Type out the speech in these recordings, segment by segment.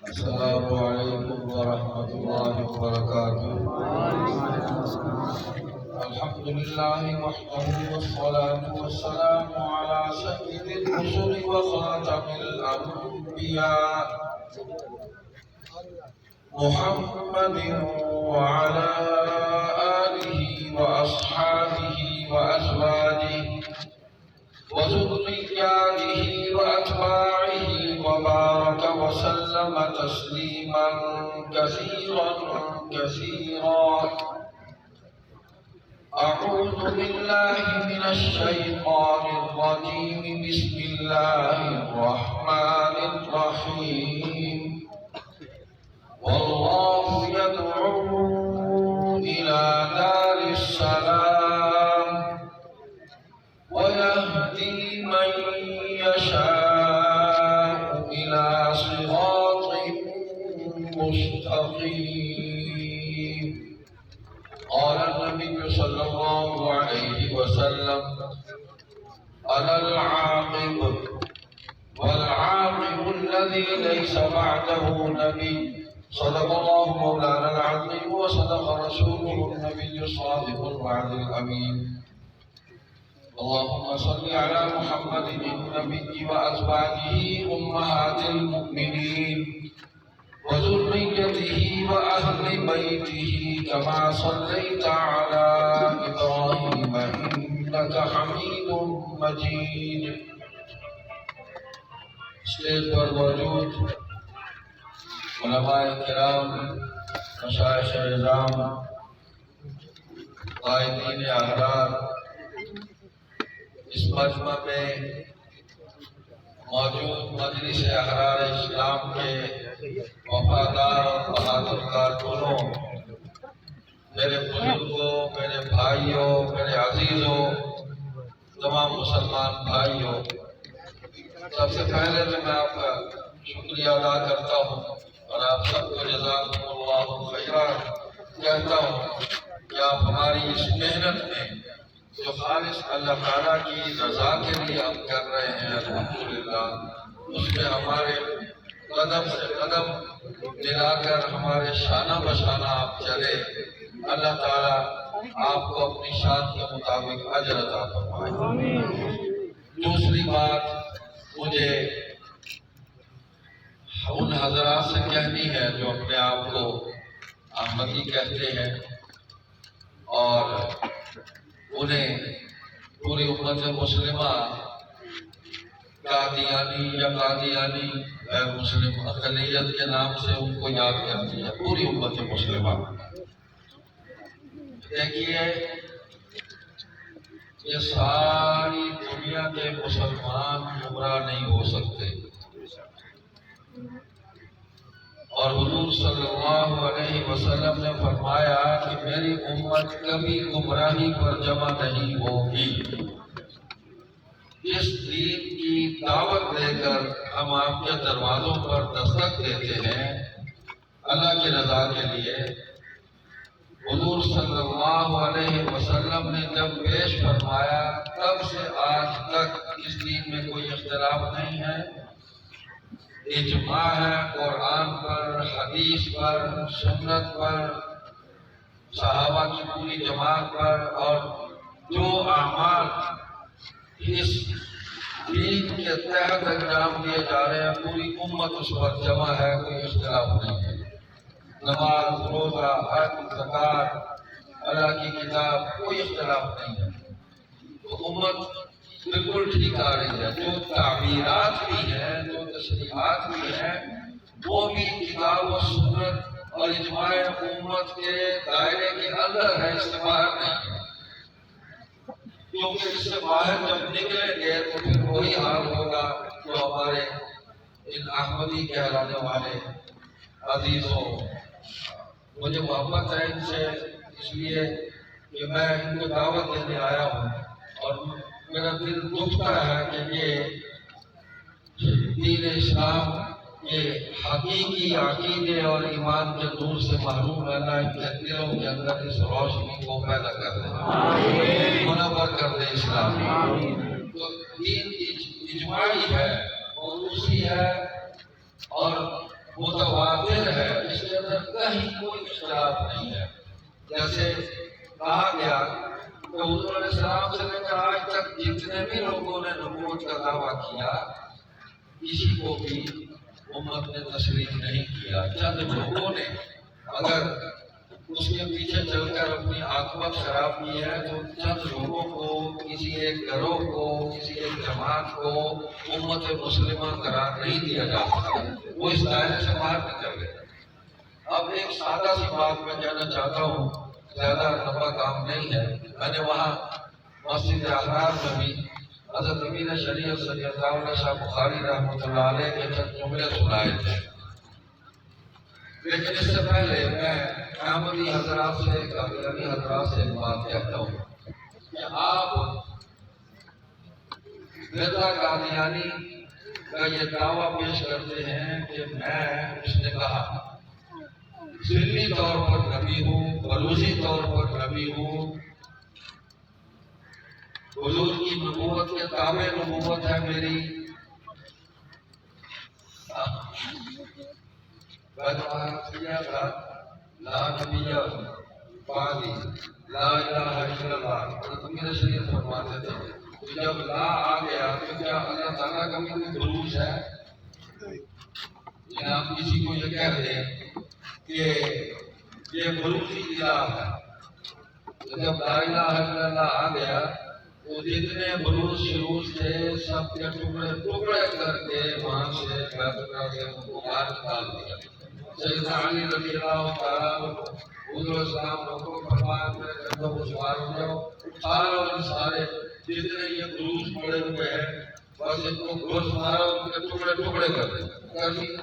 السلام علیکم ورحمۃ اللہ وبرکاتہ۔ الحمد للہ وحدہ والصلاة والسلام علی سید الرسل وخاتم الانبیاء محمد وعلى آلہ واصحابہ وازواجہ وذرياته وأتباعه وبارك وسلم تسليما كثيرا كثيرا. أعوذ بالله من الشيطان الرجيم. بسم الله الرحمن الرحيم. والله يدعو إلى دار السلام ويهدي من يشاء إلى صراط مستقيم. قال النبي صلى الله عليه وسلم: أنا العاقب والعاقب الذي ليس بعده نبي. صدق الله مولانا العظيم وصدق رسوله النبي الصادق الوعد الأمين. اللهم صل على محمد النبي وأزواجه أمهات المؤمنين وذريته وأهل بيته كما صليت على إبراهيم إنك حميد مجيد. اسٹیج پر موجود علماء کرام، مشائخ اعظام، قائدین احرار، اس مجمع میں موجود مجلس احرار اسلام کے وفادار اور بہادر کارکنوں، میرے بزرگوں، میرے بھائیوں، میرے عزیزوں، تمام مسلمان بھائیوں، سب سے پہلے تو میں آپ کا شکریہ ادا کرتا ہوں اور آپ سب کو جزاکم اللہ خیرا کہتا ہوں کہ آپ ہماری اس محنت میں جو خالص اللہ تعالیٰ کی رضا کے لیے ہم کر رہے ہیں الحمدللہ، اس میں ہمارے قدم سے قدم ملا کر ہمارے شانہ بشانہ آپ چلے. اللہ تعالیٰ آپ کو اپنی شان کے مطابق اجر عطا فرمائے. دوسری بات مجھے ان حضرات سے کہنی ہے جو اپنے آپ کو احمدی کہتے ہیں اور انہیں پوری امت مسلمہ قادیانی یا قادیانی غیر مسلم اقلیت کے نام سے ان کو یاد کرتی ہے. پوری امت مسلمہ دیکھیے، یہ ساری دنیا کے مسلمان گمراہ نہیں ہو سکتے، اور حضور صلی اللہ علیہ وسلم نے فرمایا کہ میری امت کبھی گمراہی پر جمع نہیں ہوگی. جس دین کی دعوت دے کر ہم آپ کے دروازوں پر دستک دیتے ہیں اللہ کی رضا کے لیے، حضور صلی اللہ علیہ وسلم نے جب پیش فرمایا تب سے آج تک اس دین میں کوئی اختلاف نہیں ہے. اجماع ہے قرآن پر، حدیث پر، سنت پر، صحابہ کی پوری جماعت پر، اور جو اعمال اس دین کے تحت انجام دیے جا رہے ہیں پوری امت اس پر جمع ہے، کوئی اختلاف نہیں ہے. نماز، روزہ، حج، زکوٰۃ، اللہ کی کتاب، کوئی اختلاف نہیں ہے. تو امت بالکل ٹھیک آ رہی ہے. جو تعبیرات بھی ہیں، جو تشریحات بھی ہیں، وہ بھی کتاب و سنت اور اجماع امت کے دائرے کے اندر ہے، اس سے باہر نہیں ہے. کیونکہ اس سے باہر جب نکلیں گے تو پھر وہی حال ہوگا جو ہمارے ان احمدی کہلانے والے عزیزوں. مجھے محبت ہے ان سے، اس لیے کہ میں ان کو دعوت دینے آیا ہوں اور میرا دل دکھتا ہے کہ یہ دین اسلام کے حقیقی عقیدے اور ایمان کے نور سے محروم رہنا ان کے دلوں کے اندر اس روشنی کو پیدا کر دے، منور کر دے اسلامی۔ تو دین اجماعی ہے، موروثی ہے اور متواتر ہے، اس کے اندر کہیں کوئی اختلاف نہیں ہے۔ جیسے کہا گیا کہ حضور علیہ السلام سے لے کر آج تک جتنے بھی لوگوں نے نبوت کا دعویٰ کیا، کسی کو بھی امت نے تسلیم نہیں کیا۔ چند لوگوں نے اگر اس کے پیچھے چل کر اپنی عاقبت خراب کی ہے تو چند لوگوں کو، کسی ایک گروہ کو، کسی ایک جماعت کو امت مسلمہ قرار نہیں دیا جا سکتا، وہ اس دائرے سے باہر نکل گئے۔ اب ایک سادہ سی بات میں کہنا چاہتا ہوں، زیادہ لمبا کام نہیں ہے۔ میں نے وہاں مسجد احرار میں بھی حضرت امیر شریعت سید اللہ شاہ بخاری رحمۃ اللہ علیہ کے چند جملے سنائے تھے، لیکن اس سے پہلے میں احمدی حضرات سے، قادیانی حضرات سے ایک بات کہتا ہوں کہ آپ مرزا قادیانی کا یہ دعویٰ پیش کرتے ہیں کہ میں، اس نے کہا، ذلی طور پر نبی ہوں، بلوچی طور پر نبی ہوں، حضور کی نبوت کے تابع نبوت ہے میری۔ کیا تھا، لا نبی بعدی، لا الہ الا اللہ۔ حضرت امیر شریعت فرماتے تھے کہ جب لا آ گیا تو کیا اللہ تعالیٰ کا بھی کوئی بروج ہے؟ یا آپ کسی کو یہ کہہ دیں کہ یہ بروجی الہ ہے، جب لا الہ الا اللہ آ گیا تو جتنے بروج شروع تھے سب کے ٹکڑے ٹکڑے کر کے وہاں سے بیت اللہ سے ان کو باہر نکال دیا۔ سیدنا علی رضی اللہ تعالیٰ حضور اسلام کو فرمایا میرے کندھوں کو سوار ہو جاؤ، اٹھاؤ ان سارے جتنے یہ بروج پڑے ہوئے ہیں، بس ان کو گوشت مارو، ان کے ٹکڑے ٹکڑے کر دیں۔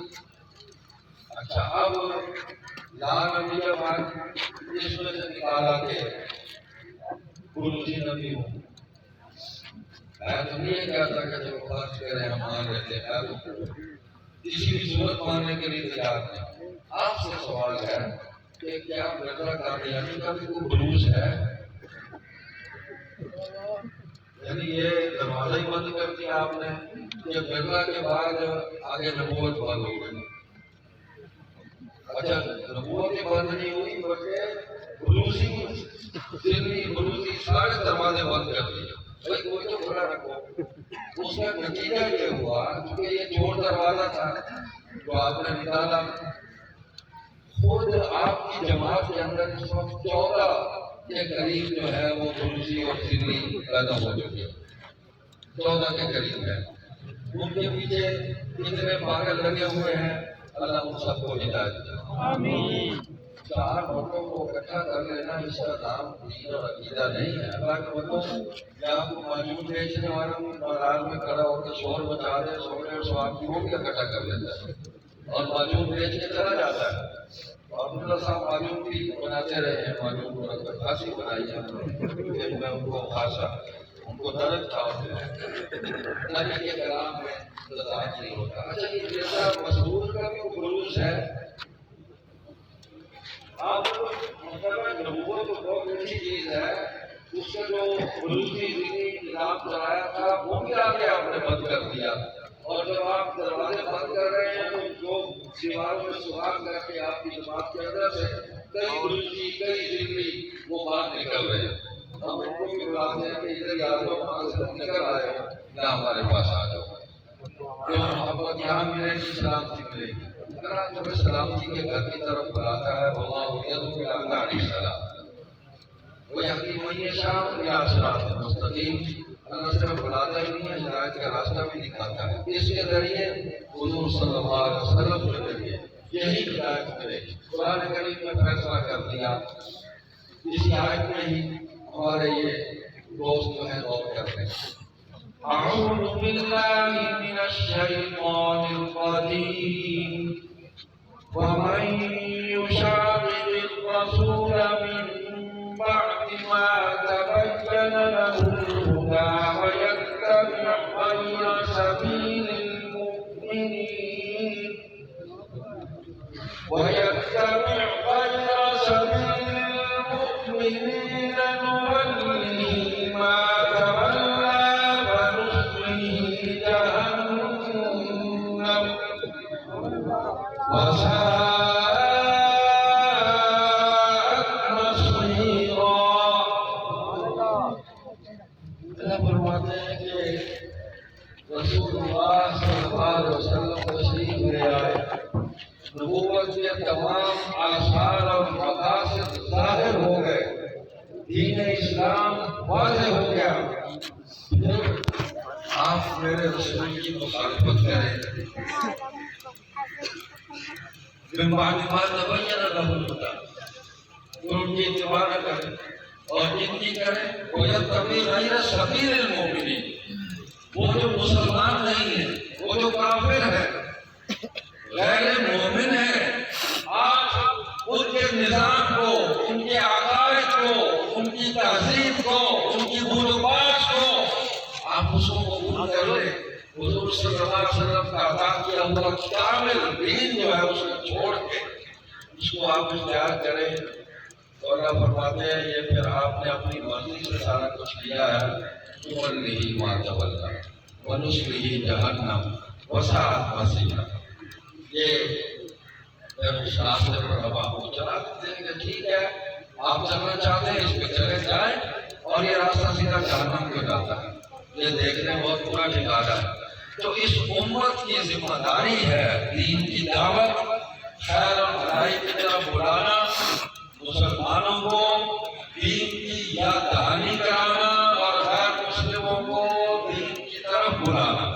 اچھا، اب لا نبی کے بعد اس میں سے نکالا کہ بروجی نبی ہوں۔ میں تو نہیں کہتا کہ جو خرچ کریں ہم مان لیتے ہیں، کسی بھی صورت ماننے کے لیے تیار نہیں۔ آپ سے سوال ہے کہ کیا مرزا قادیانی کا بھی کوئی بروج ہے؟ یعنی یہ دروازہ ہی بند کر دیا آپ نے کہ مرزا کے بعد آگے نبوت بند ہو گئی۔ اچھا، نبوت ہی بند نہیں ہوئی بلکہ بروسی سارے دروازے بند کر دیے۔ بھائی کوئی تو کھلا رکھو۔ اس کا نتیجہ یہ ہوا کہ یہ چور دروازہ تھا جو آپ نے نکالا، خود آپ کی جماعت کے اندر اس وقت 14 کے قریب جو ہے وہ بروسی اور ذلی پیدا ہو چکی ہے، 14 کے قریب ہے۔ ان کے پیچھے اتنے پاگل لگے ہوئے ہیں، اللہ ان سب کو ہدایت دے۔ آمین۔ 4 بندوں کو اکٹھا کر لینا اس کا نام دین اور عقیدہ نہیں ہے۔ اللہ کے بندوں یا آپ کو معجون بیچنے والوں بازار میں کھڑا ہو کے شور مچا دے، 100-150 آدمی ہو کے اکٹھا کر لیتا ہے اور معجون بیچ کے چلا جاتا ہے۔ اور عبداللہ صاحب معجون بھی بناتے رہے ہیں، معجون کو رکھ کر کھانسی بنائی ہے، پھر میں ان کو خاصا ان کو درد تھا، نبی کے کلام میں تضاد نہیں ہوتا۔ اچھا، یہ جیسا مسعود کا بھی بروج ہے، آپ مطلب نبوت تو بہت اچھی چیز ہے، اس سے جو بروجی نظام چلایا تھا وہ بھی آگے آپ نے بند کر دیا، اور جب آپ دروازے بند کر رہے ہیں تو جو دیواروں میں سوراخ کر کے آپ کی جماعت کے اندر سے کئی بروجی، کئی ذلی وہ باہر نکل رہے ہیں۔ ہم ان کو بھی بلاتے ہیں کہ ادھر آ جاؤ، وہاں سے نکل آئے ہو یا ہمارے پاس آ جاؤ، جو محبت یہاں ملے گی سلامتی ملے گی۔ اگر جب سلامتی کے گھر کی طرف بلاتا ہے اللہ یدعو الی دار السلام ویہدی من یشاء الی صراط مستقیم، اللہ صرف بلاتا ہی نہیں ہے، ہدایت کا راستہ بھی دکھاتا ہے۔ اس کے ذریعے حضور صلی اللہ علیہ وسلم کے ذریعے یہی ہدایت ملے گی۔ قرآن کریم میں فیصلہ کر دیا، اسی آیت میں ہی ہمارے یہ دوست جو ہیں غور کرتے ہیں۔ اعوذ باللہ من الشیطان الرجیم ومن يشاقق الرسول من بعد ما تبين له الهدى ويتبع غير سبيل المؤمنين نوله ما تولى اللہ فرماتے ہیں کہ رسول اللہ صلی اللہ علیہ وسلم تشریف لے آئے، نبوت کے تمام آثار اور مقاصد ظاہر ہو گئے، دین اسلام واضح ہو گیا، پھر آپ میرے رسول کی مخالفت کریں، من بعد ما تبین لهم الهدى، ان کی اتباع نہ کریں، اور جن کی کریں وَيَتَّبِعْ غَيْرَ سَبِيلِ الْمُؤْمِنِينَ، وہ جو مسلمان نہیں ہے، وہ جو کافر ہے، غیر مومن ہے، آج ان کے نظام کو، ان کے عقائد کو، ان کی تہذیب کو، ان کی بول و باش کو آپ اس کو قبول کر لیں، حضور صلی اللہ علیہ وسلم کا عطا کیا ہوا کامل دین جو ہے اس کو چھوڑ کے اس کو آپ اختیار کریں، تو اللہ فرماتے ہیں یہ پھر آپ نے اپنی مرضی سے سارا کچھ کیا ہے، نُوَلِّهِ مَا تَوَلَّىٰ وَنُصْلِهِ جَهَنَّمَ وَسَاءَتْ مَصِيرًا، یہ پھر اس راستے پر اب آپ کو چلا دیتے ہیں کہ ٹھیک ہے آپ چلنا چاہتے ہیں اس پہ چلے جائیں، اور یہ راستہ سیدھا جہنم کو جاتا ہے، یہ دیکھنے بہت برا ٹھکانہ ہے۔ تو اس امت کی ذمہ داری ہے دین کی دعوت، خیر اور بھلائی کی طرف بلانا، مسلمانوں کو دین کی یاد دہانی کرانا اور غیر مسلموں کو دین کی طرف بلانا،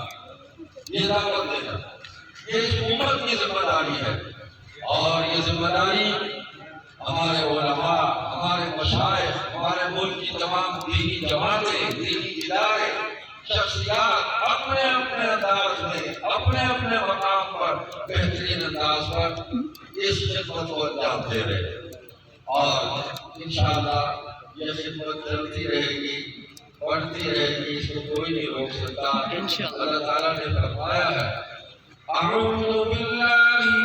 یہ دعوت دینا، یہ اس امت کی ذمہ داری ہے، اور یہ ذمہ داری ہمارے علماء، ہمارے مشائخ، ہمارے ملک کی تمام دینی جماعتیں، دینی ادارے، شخصیات اپنے اپنے انداز میں، اپنے اپنے مقام پر بہترین انداز پر اس خدمت کو انجام دے رہے ہیں، اور انشاءاللہ یہ خدمت چلتی رہے گی، بڑھتی رہے گی، اس کو کوئی نہیں روک سکتا۔ اللہ تعالیٰ نے فرمایا ہے اعوذ باللہ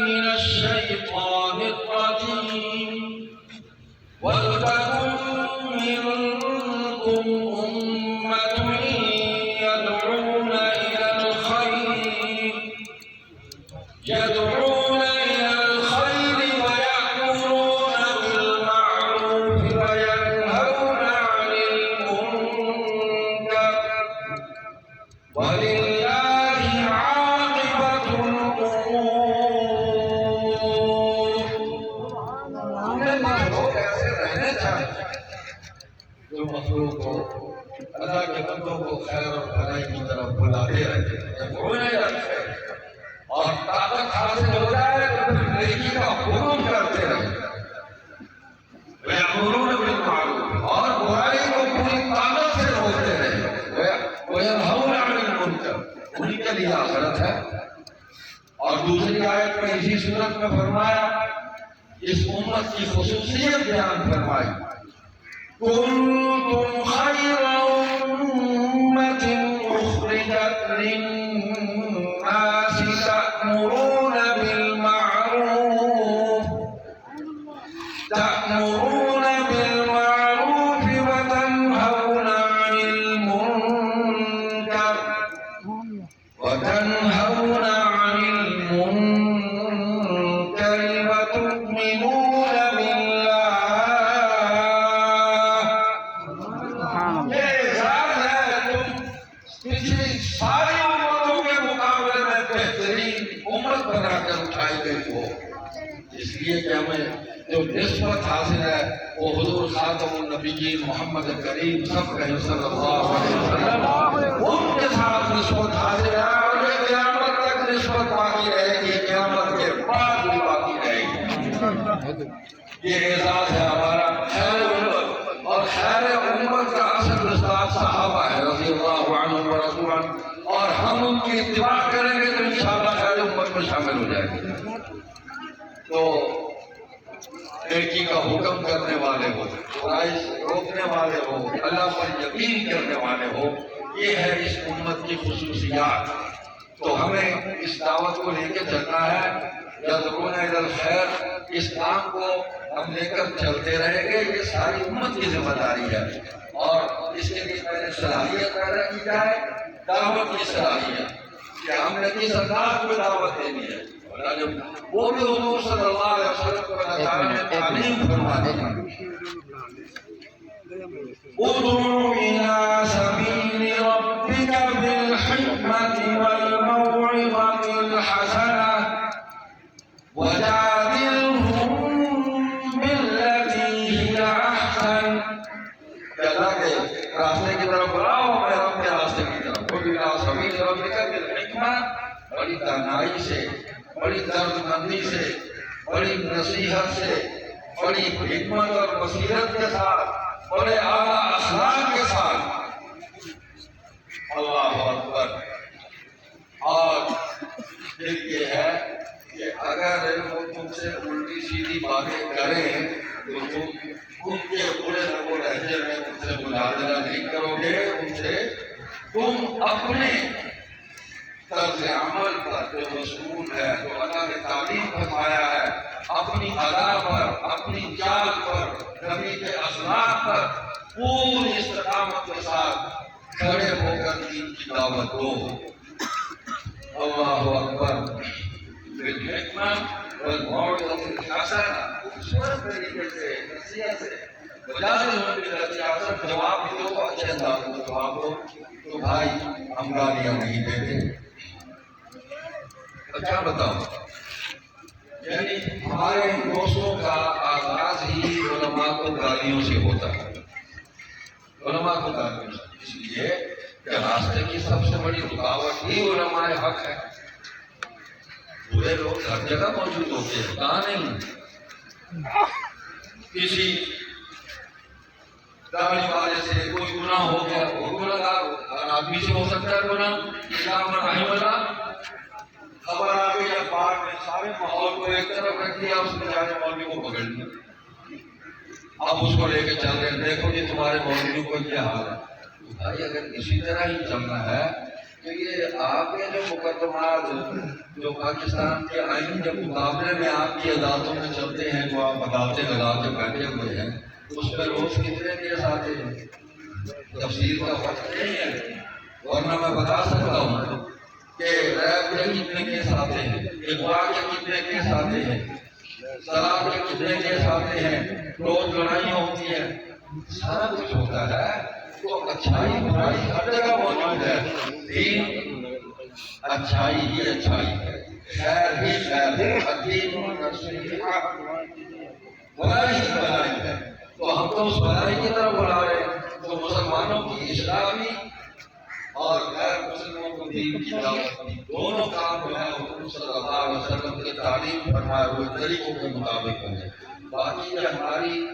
من الشیطان الرجیم وَلْتَكُن مِّنكُمْ أُمَّةٌ يَدْعُونَ إِلَى الْخَيْرِ وَيَأْمُرُونَ بِالْمَعْرُوفِ وَيَنْهَوْنَ عَنِ الْمُنكَرِ وَلِلَّهِ عَاقِبَةُ الْأُمُورِ۔ جو مخلوق کو، اللہ کے بندوں کو خیر اور بھلائی کی طرف بلاتے رہتے ہیں، اور طاقت حاصل ہو جائے تو پھر نیکی کا حکم کرتے رہے، وَيَأْمُرُونَ بِالْمَعْرُوفِ، اور برائی کو پوری طاقت سے روکتے رہے، وَيَنْهَوْنَ عَنِ الْمُنكَرِ، انہی کے لیے آخرت ہے۔ اور دوسری آیت میں اسی صورت میں فرمایا، اس امت کی خصوصیت بیان فرمائی، كنتم خير أمة أخرجت للناس تأمرون بالمعروف وتنهون عن المنكر وتؤمنون بالله۔ پچھلی ساری امتوں کے مقابلے میں بہترین امت بنا کر اٹھائی گئی ہو، اس لیے کہ ہمیں جو نسبت حاصل ہے وہ حضور خاتم النبیین محمد کریم صلی اللہ علیہ وسلم ان کے ساتھ نسبت حاصل ہے، اور یہ قیامت تک نسبت باقی رہے گی، قیامت کے بعد بھی باقی رہے گی۔ یہ اعزاز ہے ہمارا خیر امت، اور خیر امت کا اصل استاد صحابہ ہے رضی اللہ عنہم ورضوا عنہم، اور ہم ان کی اتباع کریں گے تو انشاءاللہ خیر امت میں شامل ہو جائیں گے۔ تو نیکی کا حکم کرنے والے ہو، برائی سے روکنے والے ہو، اللہ پر یقین کرنے والے ہو، یہ ہے اس امت کی خصوصیات۔ تو ہمیں اس دعوت کو لے کے چلنا ہے، یدعون الی الخیر، اس کام کو ہم لے کر چلتے رہیں گے، یہ ساری امت کی ذمہ داری ہے، اور اس کے لیے پہلے صلاحیت پیدا کی جائے، دعوت کی صلاحیت، کہ ہم نے کس انداز میں دعوت دینی ہے، وہ بھی حضور صلی اللہ علیہ وسلم کو اللہ تعالیٰ نے تعلیم فرما دی۔ ادعو الی سبیل طرف بلاؤ میں رب کے راستے کی طرف. وہ بلا سبیل ربک بالحکمہ، بڑی دانائی سے، بڑی دردمندی سے، بڑی نصیحت سے، بڑی حکمت اور بصیرت کے ساتھ، بڑے اعلیٰ اخلاق کے ساتھ. اللہ اکبر. اور پھر یہ ہے کہ اگر وہ تم سے الٹی سیدھی باتیں کریں تو تم ان کے برے رب و لہجے میں ان سے مجادلہ نہیں کرو گے. ان سے تم اپنے طرز عمل پر جو مشغول ہے، جو اللہ نے تعلیم فرمایا ہے، اپنی ادا پر، اپنی چال پر، نبی کے اخلاق پر پوری استقامت کے ساتھ کھڑے ہو کر دین کی دعوت دو. اللہ اکبر. بالحکمہ والموعظۃ الحسنہ، خوبصورت طریقے سے، نصیحت سے وجادلہم باللتی احسن. جواب بھی دو اچھے انداز میں جواب دو تو بھائی ہم گالیاں نہیں دیتے. اچھا بتاؤ، یعنی ہمارے دوستوں کا آغاز ہی علماء کو گالیوں سے ہوتا ہے. علماء کو گالیوں سے، اس لیے کہ راستے کی سب سے بڑی رکاوٹ ہی علماء حق ہے. برے لوگ ہر جگہ موجود ہوتے ہیں، کہاں نہیں. کسی داڑھی والے سے کوئی گناہ ہو گیا، وہ گناہ گار آدمی سے ہو سکتا ہے گناہ. رحم اللہ، خبر آ گئی اخبار میں، سارے ماحول کو ایک طرف رکھ دیا، اس میں جانے مولوی کو پکڑ لیا. اب اس کو لے کے چل رہے ہیں، دیکھو جی تمہارے مولوی کو کیا حال ہے. بھائی اگر اسی طرح ہی چلنا ہے تو یہ آپ کے جو مقدمات جو پاکستان کے آئین کے مقابلے میں آپ کی عدالتوں میں چلتے ہیں، جو آپ عدالتیں لگا کے بیٹھے ہوئے ہیں، اس پہ روز کتنے کیس آتے ہیں. تفصیل کا وقت نہیں ہے، ورنہ میں بتا سکتا ہوں کہ ریپ کے کتنے کیس آتے ہیں، اغوا کے کتنے کیس آتے ہیں، طلاق کے کتنے کیس آتے ہیں، روز لڑائیاں ہوتی ہیں، سارا کچھ ہوتا ہے. تو اچھائی برائی ہر جگہ موجود ہے. دین اچھائی ہی اچھائی ہے، خیر ہی خیر ہے، الدین نصیحہ، بلائی ہی بلائی ہے. تو ہم تو اس بلائی کی طرف بلا رہے ہیں جو مسلمانوں کی اصلاح بھی اور غیر مسلموں کو دین کی دعوت دی. دونوں کام جو ہے حضور صلی اللہ علیہ وسلم کے تعلیم فرمائے ہوئے طریقوں کے مطابق ہیں. باقی یہ ہماری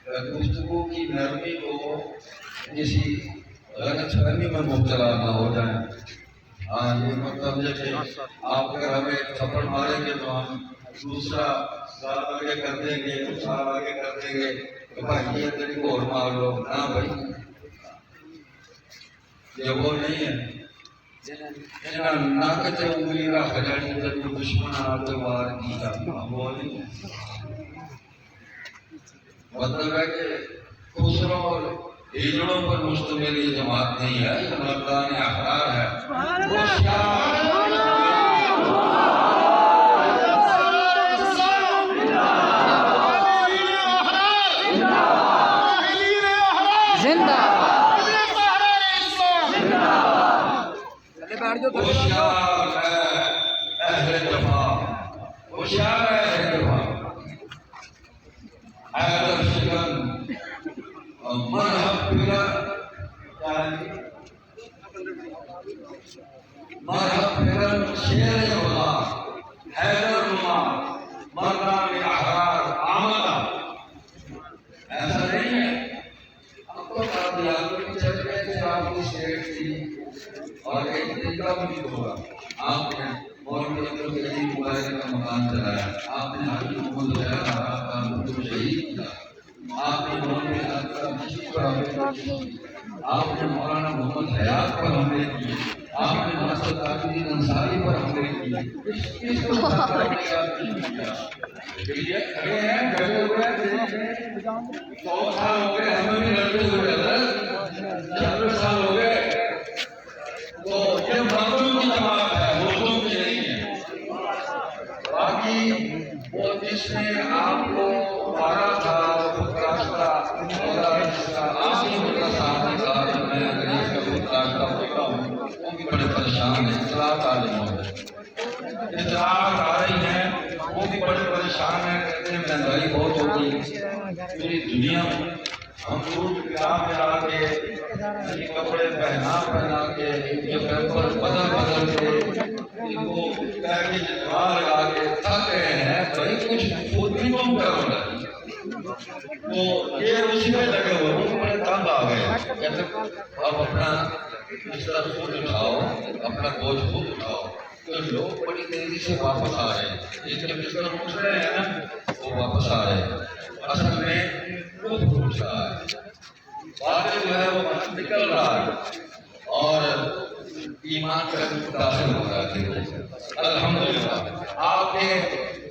گفتگو کی نرمی کو کسی غلط فہمی میں مبتلا نہ ہو جائیں. ہاں یہ مطلب ہے کہ آپ اگر ہمیں تھپڑ ماریں گے تو ہم دوسرا سال آگے کر دیں گے، سال آگے کر دیں گے تو بھائی یہ طریقہ اور مار لو. ہاں بھائی یہ وہ نہیں ہے. ناکتے انگلی را خجانی جب دشمن آتے وار کی جاتا، وہ نہیں ہے. مطلب ہے کہ خسروں اور ہجڑوں پر مشتمل یہ جماعت نہیں ہے، یہ مردان احرار ہے. ہوشیار ہے اہل جفا، ہوشیار ہے اہل جفا. حیدر شکن مرحب فکر، مرحب فکر شیر جفا، حیدر نما مردان احرار آمدہ. ایسا نہیں ہے. اب تو قادیانوں کی چل رہے تھے، آپ کی اسٹیٹ تھی اور ایک طریقہ بھی ہوگا. آپ نے مولوی عبدالقدیر مبارک کا مکان چلایا، آپ نے حاجی محمد حسین آرا کا شہید کیا، آپ نے مولوی عبدالقدیر پر حملے کیے، آپ نے مولانا محمد حیات پر حملے کیے، آپ نے ناصر تاجالدین انصاری پر حملے کیے. اس کو کھڑے ہیں بیٹھے ہوئے ہیں. 100 سال ہو گئے ہمیں بھی لڑتے ہوئے، 40 سال ہو گئے. تو یہ مردوں کی جماعت ہے، مردوں کی نہیں ہے. باقی وہ جس نے آپ کو مارا تھا خود راستہ آپ ہی میرا سامنے کہا کہ میں انگریز کا خود راستہ ہوتا ہوں. وہ بھی بڑے پریشان ہیں. اطلاعات آ رہی ہیں، اطلاعات آ رہی ہیں، وہ بھی بڑے پریشان ہیں. کہتے ہیں مہنگائی بہت ہوگی پوری دنیا میں. ہم دودھ پلا پلا کے یہ کپڑے پہنا کے یہ پیمپر بدل کے ان کو پیکج دوا لگا کے تھک رہے ہیں بھائی کچھ خود بھی تم کرو نا تو یہ اسی میں لگے ہوئے وہ بڑے تنگ آ گئے کہتے اب اپنا بستر خود اٹھاؤ اپنا بوجھ خود اٹھاؤ تو لوگ بڑی تیزی سے واپس آ رہے ہیں جن کے بستر اٹھ رہے ہیں نا وہ واپس آ رہے ہیں اصل میں وہ اٹھ رہا ہے باتیں جو ہے وہ نکل رہا ہے اور ایمان کا داخل ہو رہا ہے الحمدللہ آپ کے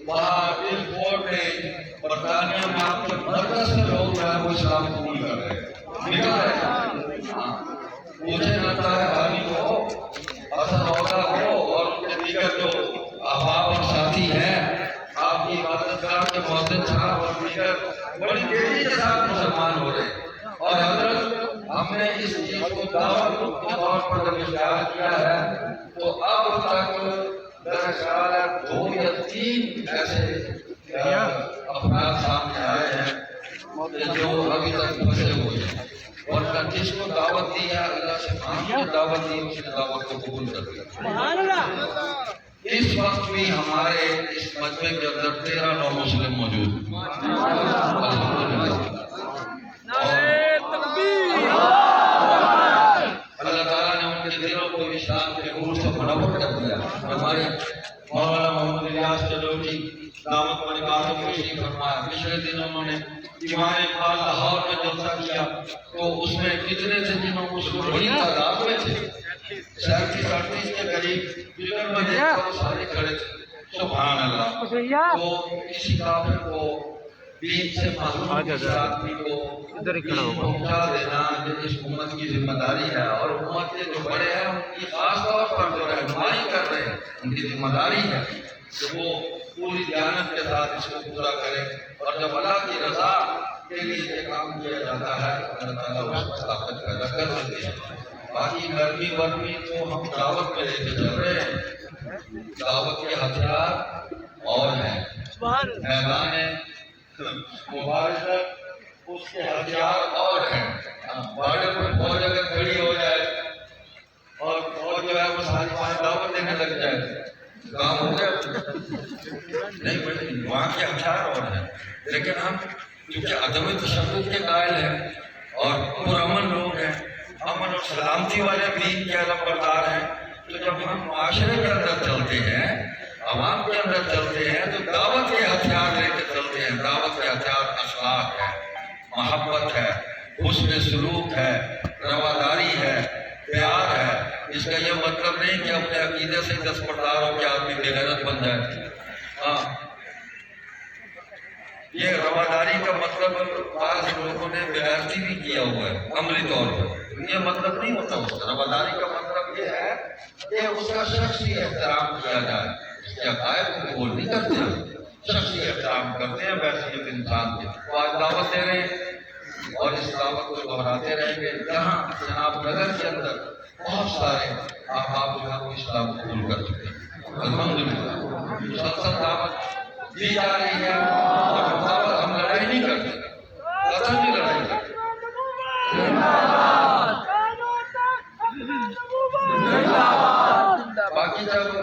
وہاں ایئرپورٹ میں برطانیہ میں آپ کے مرکز سے لوگ جو ہے وہ اسلام قبول کر رہے ہیں نکل رہے ہیں مجھے لگتا ہے بھائی کو حسن ہوگا ہو اور ان کے دیگر جو احباب اور ساتھی ہیں آپ کی عبادت گاہ کے مؤذن صاحب اور دیگر بڑی تیزی کے ساتھ مسلمان ہو رہے ہیں اور حضرت ہم نے اس چیز کو دعوت کے طور پر جب اشتہار کیا ہے تو اب تک میرا خیال ہے 2 یا 3 ایسے افراد سامنے آئے ہیں جو ابھی تک پھنسے ہوئے ہیں اور جس کو دعوت دی ہے اللہ سے مانگ دعوت دی اس نے دعوت کو قبول کر لیا اس وقت بھی ہمارے اس مجمع کے اندر 13 نو مسلم موجود اللہ تعالیٰ نے ان کے دلوں کو اسلام کے نور سے منور کر دیا ہمارے مولانا محمد الیاس چلوٹی دعوت و نکاح کو تشریف فرمایا پچھلے دن انہوں نے ایمان اقبال لاہور میں جلسہ کیا تو اس میں کتنے تھے جنہوں اس کو بڑی تعداد میں تھے 37-38 کے قریب فلم میں دیکھا وہ سارے کھڑے تھے سبحان اللہ تو کسی کافر کو دین سے محروم آدمی کو پہنچا دینا یہ اس امت کی ذمہ داری ہے اور امت کے جو بڑے ہیں ان کی خاص طور پر جو رہنمائی کر رہے ہیں ان کی ذمہ داری ہے کہ وہ پوری دیانت کے ساتھ اس کو پورا کریں اور جب اللہ کی رضا کے لیے یہ کام کیا جاتا ہے اللہ تعالیٰ اس کو طاقت پیدا کر دیتے ہیں باقی گرمی ورمی تو ہم دعوت میں لے کے چل رہے ہیں دعوت کے ہتھیار اور ہیں میدان مبارزت اس کے ہتھیار اور ہیں بارڈر پر فوج اگر کھڑی ہو جائے اور فوج جو ہے وہ ساری پانچ دعوت دینے لگ جائے کام ہو گیا نہیں بھائی وہاں کے ہتھیار اور ہیں لیکن ہم کیونکہ عدم تشدد کے قائل ہیں اور پرامن لوگ ہیں امن اور سلامتی والے دین کے علم بردار ہیں تو جب ہم معاشرے کے اندر چلتے ہیں عوام کے اندر چلتے ہیں تو دعوت کے ہتھیار لے کے چلتے ہیں دعوت کے ہتھیار اخلاق ہے محبت ہے حسن سلوک ہے رواداری ہے پیار ہے اس کا یہ مطلب نہیں کہ اپنے عقیدے سے دستبردار ہو کے آدمی بے غیرت بن جائے ہاں یہ رواداری کا مطلب بعض لوگوں نے بے غیرتی بھی کیا ہوا ہے عملی طور پر یہ مطلب نہیں ہوتا اس کا رواداری کا مطلب یہ ہے کہ اس کا شخصی احترام کیا جائے اس کے عقائد کو قبول نہیں کرتے شخصی احترام کرتے ہیں ویسے ایک انسان کے وہ آج دعوت دے رہے ہیں اور اس دعوت کو دہراتے رہیں گے جہاں جناب نگر کے اندر بہت سارے احباب جو ہے وہ اسلام قبول کر چکے ہیں الحمدللہ مسلسل دعوت دی جا رہی ہے اور ہم لڑائی نہیں کرتے قتل بھی لڑائی کرتے باقی جب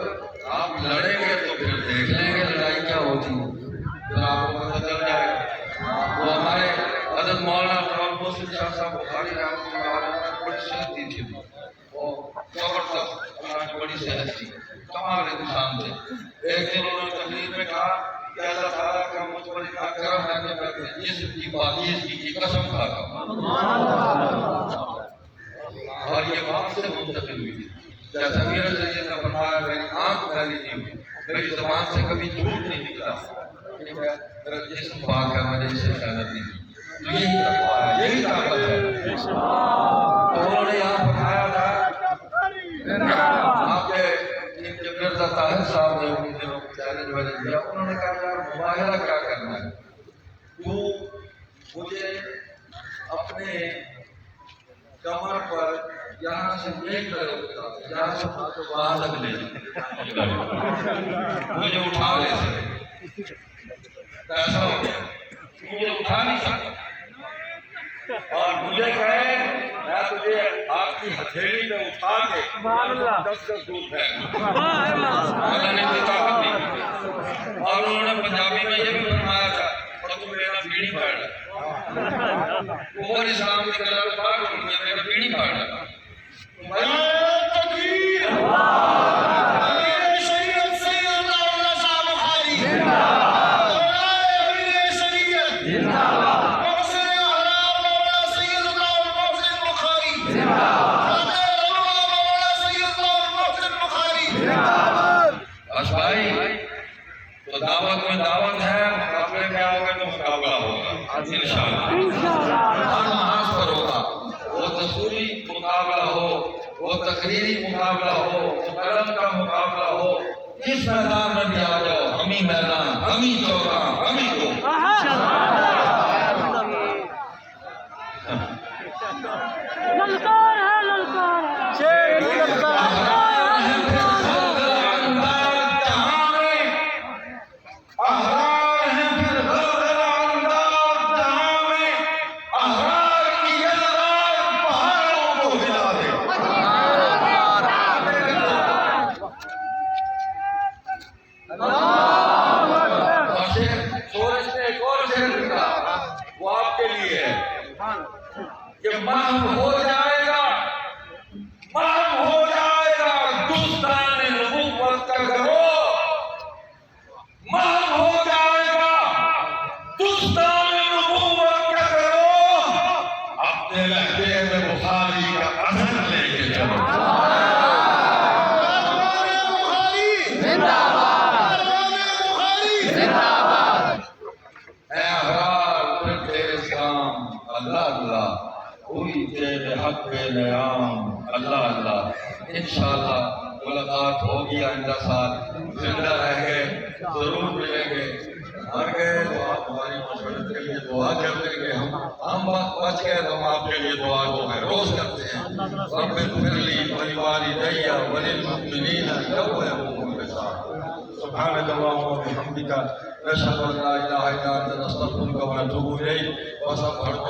آپ لڑیں گے تو پھر دیکھ لیں گے لڑائی کیا ہوتی ہے پھر آپ کو پتہ چل جائے گا وہ ہمارے حضرت مولانا غلام محسن شاہ صاحب بخاری رحمۃ اللہ علیہ نے بڑی صحت دی تھی وہ زبردست اللہ کی بڑی صحت تھی کمال انسان تھے ایک دن انہوں نے تقریر میں کہا کہ اللہ تعالیٰ کا مجھ پر اتنا کرم ہے کہ میں جسم کی پاکیزگی کی قسم کھاتا ہوں اور یہ وہاں سے منتقل ہوئی تھی جیسا میرا سید نے فرمایا میری آنکھ پھیلی نہیں ہوئی میری زبان سے کبھی جھوٹ نہیں نکلا میرا جسم پاک ہے مجھے اس سے خیانت نہیں کی تو یہی تقویٰ ہے یہی طاقت ہے تو انہوں نے یہاں فرمایا تھا آپ کے مرزا طاہر صاحب نے انہیں دنوں کو چیلنج ویلنج دیا انہوں نے کہا یار مباہلہ کیا کرنا ہے تو مجھے اپنے کمر پر یہاں سے ایک لڑے یہاں سے وہاں تک لے مجھے اٹھا لے سکتے ایسا ہو گیا مجھے اٹھا نہیں سکتا اور مجھے کہے میں تجھے آپ کی ہتھیلی میں اٹھا کے 10 دور پھینک اللہ نے کوئی طاقت دی اور انہوں نے پنجابی میں یہ بھی فرمایا تھا اور تم میرا بیڑی پھاڑا عمر اسلام کی کلام پاک ہوتی ہے میرا بیڑی پھاڑا تکبیر بس بھائی تو دعوت میں دعوت ہے مقابلے میں آؤ گے تو مقابلہ ہوگا انشاءاللہ ہر محاذ پر ہوگا وہ دستوری مقابلہ ہو وہ تقریری مقابلہ ہو وہ قلم کا مقابلہ ہو اس میدان میں بھی آ جاؤ ہم ہی میدان ہم ہی چوکا ہم ہی کو للکار ہے للکار وہ آپ کے لیے ہے کہ محو ہو جائے گا دوستان نبوت کا گروہ محو ہو جائے گا دوستان نبوت کا گروہ اپنے لہجے میں بخاری کا اثر لے کے چلو اللہ اللہ کوئی تیرے حق پہ نیام اللہ اللہ انشاءاللہ ملاقات ہوگی آئندہ سال زندہ رہ گئے ضرور ملیں گے مر گئے تو آپ ہماری مشورت کے لیے دعا کر دیں گے ہم بچ گئے تو ہم آپ کے لیے دعا کو روز کرتے ہیں رب اغفر لی ولوالدی وللمؤمنین یوم یقوم الحساب سبحانك اللهم وبحمدك نشهد ان لا اله الا انت نستغفرك ونتوب اليك